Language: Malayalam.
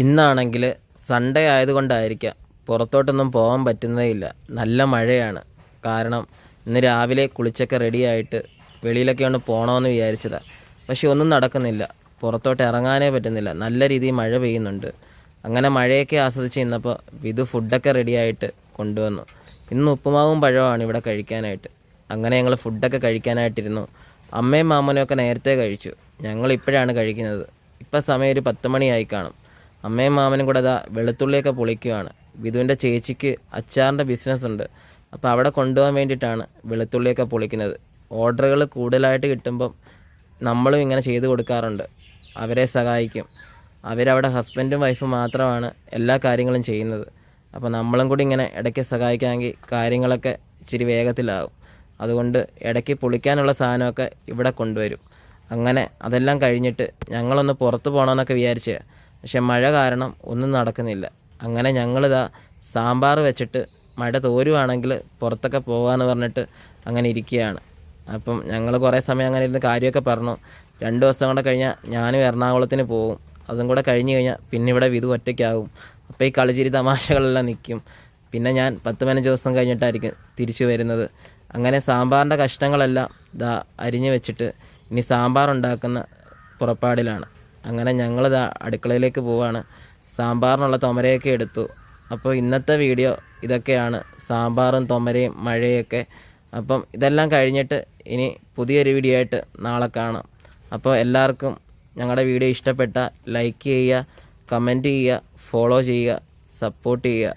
ഇന്നാണെങ്കിൽ സൺഡേ ആയതുകൊണ്ടായിരിക്കാം പുറത്തോട്ടൊന്നും പോകാൻ പറ്റുന്നേയില്ല. നല്ല മഴയാണ്. കാരണം ഇന്ന് രാവിലെ കുളിച്ചൊക്കെ റെഡിയായിട്ട് വെളിയിലൊക്കെ ഒന്ന് പോകണമെന്ന് വിചാരിച്ചതാണ്. പക്ഷെ ഒന്നും നടക്കുന്നില്ല. പുറത്തോട്ട് ഇറങ്ങാനേ പറ്റുന്നില്ല. നല്ല രീതിയിൽ മഴ പെയ്യുന്നുണ്ട്. അങ്ങനെ മഴയൊക്കെ ആസ്വദിച്ച് ഇന്നപ്പോൾ വിധു ഫുഡൊക്കെ റെഡിയായിട്ട് കൊണ്ടുവന്നു. ഇന്ന് ഉപ്പുമാവും പഴവുമാണ് ഇവിടെ കഴിക്കാനായിട്ട്. അങ്ങനെ ഞങ്ങൾ ഫുഡൊക്കെ കഴിക്കാനായിട്ടിരുന്നു. അമ്മയും മാമനും ഒക്കെ നേരത്തെ കഴിച്ചു. ഞങ്ങൾ ഇപ്പോഴാണ് കഴിക്കുന്നത്. ഇപ്പം സമയം ഒരു 10 മണിയായി കാണും. അമ്മയും മാമനും കൂടെ അതാ വെളുത്തുള്ളിയൊക്കെ പൊളിക്കുകയാണ്. വിധുവിൻ്റെ ചേച്ചിക്ക് അച്ചാറിൻ്റെ ബിസിനസ് ഉണ്ട്. അപ്പോൾ അവിടെ കൊണ്ടുപോകാൻ വേണ്ടിയിട്ടാണ് വെളുത്തുള്ളിയൊക്കെ പൊളിക്കുന്നത്. ഓർഡറുകൾ കൂടുതലായിട്ട് കിട്ടുമ്പം നമ്മളും ഇങ്ങനെ ചെയ്തു കൊടുക്കാറുണ്ട്. അവരെ സഹായിക്കും. അവരവിടെ ഹസ്ബൻഡും വൈഫും മാത്രമാണ് എല്ലാ കാര്യങ്ങളും ചെയ്യുന്നത്. അപ്പോൾ നമ്മളും കൂടി ഇങ്ങനെ ഇടയ്ക്ക് സഹായിക്കാമെങ്കിൽ കാര്യങ്ങളൊക്കെ ഇച്ചിരി വേഗത്തിലാകും. അതുകൊണ്ട് ഇടയ്ക്ക് പൊളിക്കാനുള്ള സാധനമൊക്കെ ഇവിടെ കൊണ്ടുവരും. അങ്ങനെ അതെല്ലാം കഴിഞ്ഞിട്ട് ഞങ്ങളൊന്ന് പുറത്ത് പോകണമെന്നൊക്കെ വിചാരിച്ചേ, പക്ഷെ മഴ കാരണം ഒന്നും നടക്കുന്നില്ല. അങ്ങനെ ഞങ്ങളിതാ സാമ്പാർ വെച്ചിട്ട് മഴ തോരുവാണെങ്കിൽ പുറത്തൊക്കെ പോകാമെന്ന് പറഞ്ഞിട്ട് അങ്ങനെ ഇരിക്കുകയാണ്. അപ്പം ഞങ്ങൾ കുറേ സമയം അങ്ങനെ ഇരുന്ന് കാര്യമൊക്കെ പറഞ്ഞു. 2 ദിവസം കൂടെ കഴിഞ്ഞാൽ ഞാനും എറണാകുളത്തിന് പോകും. അതും കൂടെ കഴിഞ്ഞ് കഴിഞ്ഞാൽ പിന്നെ ഇവിടെ വിധു ഒറ്റയ്ക്കാകും. അപ്പോൾ ഈ കളിച്ചിരി തമാശകളെല്ലാം നിൽക്കും. പിന്നെ ഞാൻ 10-15 ദിവസം കഴിഞ്ഞിട്ടായിരിക്കും തിരിച്ചു വരുന്നത്. അങ്ങനെ സാമ്പാറിൻ്റെ കഷ്ണങ്ങളെല്ലാം ഇതാ അരിഞ്ഞ് വെച്ചിട്ട് ഇനി സാമ്പാർ ഉണ്ടാക്കുന്ന പുറപ്പാടിലാണ്. അങ്ങനെ ഞങ്ങളിതാ അടുക്കളയിലേക്ക് പോവാണ്. സാമ്പാറിനുള്ള തൊമരയൊക്കെ എടുത്തു. അപ്പോൾ ഇന്നത്തെ വീഡിയോ ഇതൊക്കെയാണ്, സാമ്പാറും തൊമരയും മഴയൊക്കെ. അപ്പം ഇതെല്ലാം കഴിഞ്ഞിട്ട് ഇനി പുതിയൊരു വീഡിയോ ആയിട്ട് നാളെ കാണാം. അപ്പോൾ എല്ലാവർക്കും ഞങ്ങളുടെ വീഡിയോ ഇഷ്ടപ്പെട്ടാൽ ലൈക്ക് ചെയ്യുക, കമൻറ്റ് ചെയ്യുക, ഫോളോ ചെയ്യുക, സപ്പോർട്ട് ചെയ്യുക.